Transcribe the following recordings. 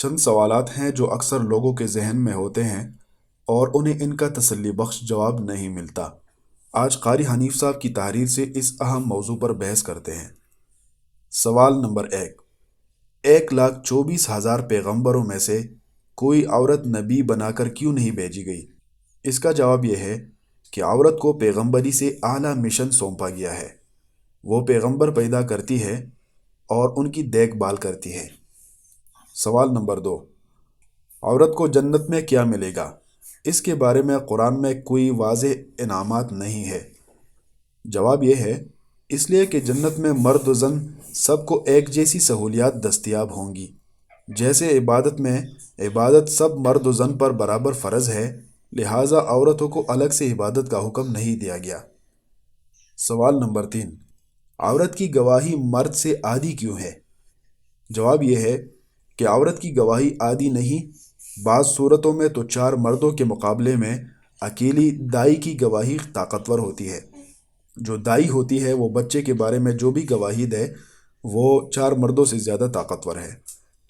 چند سوالات ہیں جو اکثر لوگوں کے ذہن میں ہوتے ہیں اور انہیں ان کا تسلی بخش جواب نہیں ملتا۔ آج قاری حنیف صاحب کی تحریر سے اس اہم موضوع پر بحث کرتے ہیں۔ سوال نمبر 1، 1,24,000 پیغمبروں میں سے کوئی عورت نبی بنا کر کیوں نہیں بھیجی گئی؟ اس کا جواب یہ ہے کہ عورت کو پیغمبری سے اعلیٰ مشن سونپا گیا ہے۔ وہ پیغمبر پیدا کرتی ہے اور ان کی دیکھ بھال کرتی ہے۔ سوال نمبر 2، عورت کو جنت میں کیا ملے گا؟ اس کے بارے میں قرآن میں کوئی واضح انعامات نہیں ہے۔ جواب یہ ہے، اس لیے کہ جنت میں مرد و زن سب کو ایک جیسی سہولیات دستیاب ہوں گی۔ جیسے عبادت میں عبادت سب مرد و زن پر برابر فرض ہے، لہٰذا عورتوں کو الگ سے عبادت کا حکم نہیں دیا گیا۔ سوال نمبر 3، عورت کی گواہی مرد سے عادی کیوں ہے؟ جواب یہ ہے کہ عورت کی گواہی عادی نہیں، بعض صورتوں میں تو 4 مردوں کے مقابلے میں اکیلی دائی کی گواہی طاقتور ہوتی ہے۔ جو دائی ہوتی ہے وہ بچے کے بارے میں جو بھی گواہی دے وہ 4 مردوں سے زیادہ طاقتور ہے۔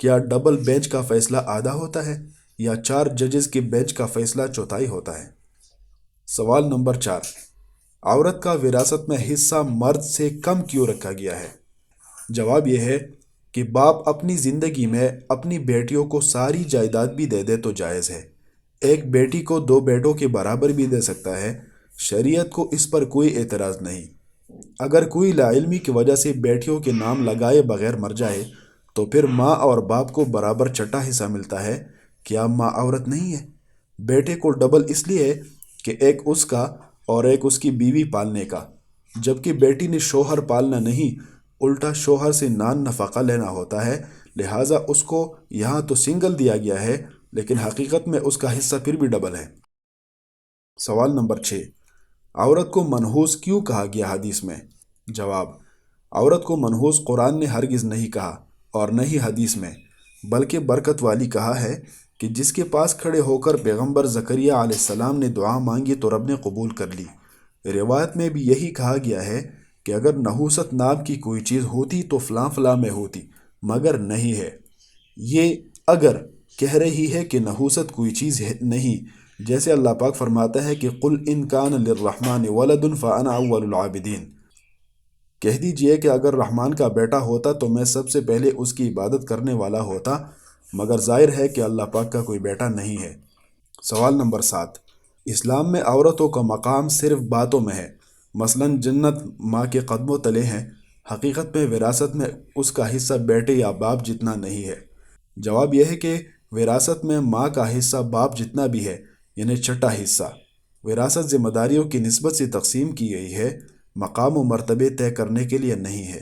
کیا ڈبل بینچ کا فیصلہ آدھا ہوتا ہے یا 4 ججز کے بینچ کا فیصلہ چوتھائی ہوتا ہے؟ سوال نمبر 4، عورت کا وراثت میں حصہ مرد سے کم کیوں رکھا گیا ہے؟ جواب یہ ہے کہ باپ اپنی زندگی میں اپنی بیٹیوں کو ساری جائیداد بھی دے دے تو جائز ہے۔ ایک بیٹی کو 2 بیٹوں کے برابر بھی دے سکتا ہے، شریعت کو اس پر کوئی اعتراض نہیں۔ اگر کوئی لاعلمی کی وجہ سے بیٹیوں کے نام لگائے بغیر مر جائے تو پھر ماں اور باپ کو برابر چھٹا حصہ ملتا ہے۔ کیا ماں عورت نہیں ہے؟ بیٹے کو ڈبل اس لیے کہ ایک اس کا اور ایک اس کی بیوی پالنے کا، جبکہ بیٹی نے شوہر پالنا نہیں، الٹا شوہر سے نان نفقہ لینا ہوتا ہے، لہٰذا اس کو یہاں تو سنگل دیا گیا ہے لیکن حقیقت میں اس کا حصہ پھر بھی ڈبل ہے۔ سوال نمبر 6، عورت کو منحوس کیوں کہا گیا حدیث میں؟ جواب، عورت کو منحوس قرآن نے ہرگز نہیں کہا اور نہ ہی حدیث میں، بلکہ برکت والی کہا ہے کہ جس کے پاس کھڑے ہو کر پیغمبر زکریا علیہ السلام نے دعا مانگی تو رب نے قبول کر لی۔ روایت میں بھی یہی کہا گیا ہے کہ اگر نحوست نام کی کوئی چیز ہوتی تو فلاں فلاں میں ہوتی، مگر نہیں ہے۔ یہ اگر کہہ رہی ہے کہ نحوست کوئی چیز ہے نہیں، جیسے اللہ پاک فرماتا ہے کہ قُلْ إِنْ كَانَ لِلرَّحْمَنِ وَلَدٌ فَأَنَا أَوَّلُ الْعَابِدِينَ، کہہ دیجئے کہ اگر رحمان کا بیٹا ہوتا تو میں سب سے پہلے اس کی عبادت کرنے والا ہوتا، مگر ظاہر ہے کہ اللہ پاک کا کوئی بیٹا نہیں ہے۔ سوال نمبر 7، اسلام میں عورتوں کا مقام صرف باتوں میں ہے، مثلا جنت ماں کے قدموں تلے ہیں، حقیقت میں وراثت میں اس کا حصہ بیٹے یا باپ جتنا نہیں ہے۔ جواب یہ ہے کہ وراثت میں ماں کا حصہ باپ جتنا بھی ہے، یعنی چھٹا حصہ۔ وراثت ذمہ داریوں کی نسبت سے تقسیم کی گئی ہے، مقام و مرتبے طے کرنے کے لیے نہیں ہے۔